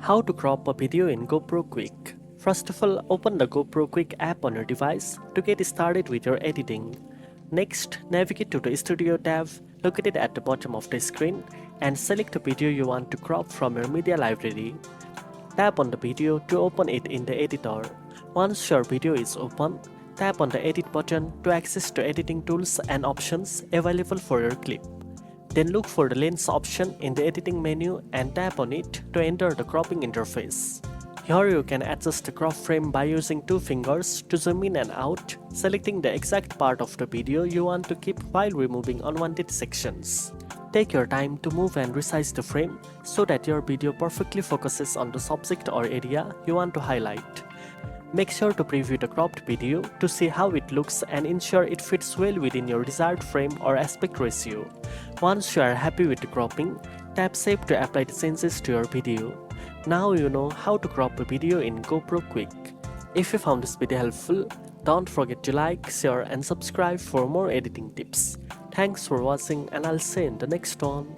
How to crop a video in GoPro Quik. First of all, open the GoPro Quik app on your device to get started with your editing. Next, navigate to the Studio tab located at the bottom of the screen and select the video you want to crop from your media library. Tap on the video to open it in the editor. Once your video is open, tap on the edit button to access the editing tools and options available for your clip. Then look for the lens option in the editing menu and tap on it to enter the cropping interface. Here you can adjust the crop frame by using two fingers to zoom in and out, selecting the exact part of the video you want to keep while removing unwanted sections. Take your time to move and resize the frame so that your video perfectly focuses on the subject or area you want to highlight. Make sure to preview the cropped video to see how it looks and ensure it fits well within your desired frame or aspect ratio. Once you are happy with the cropping, tap Save to apply the changes to your video. Now you know how to crop a video in GoPro Quik. If you found this video helpful, don't forget to like, share and subscribe for more editing tips. Thanks for watching and I'll see you in the next one.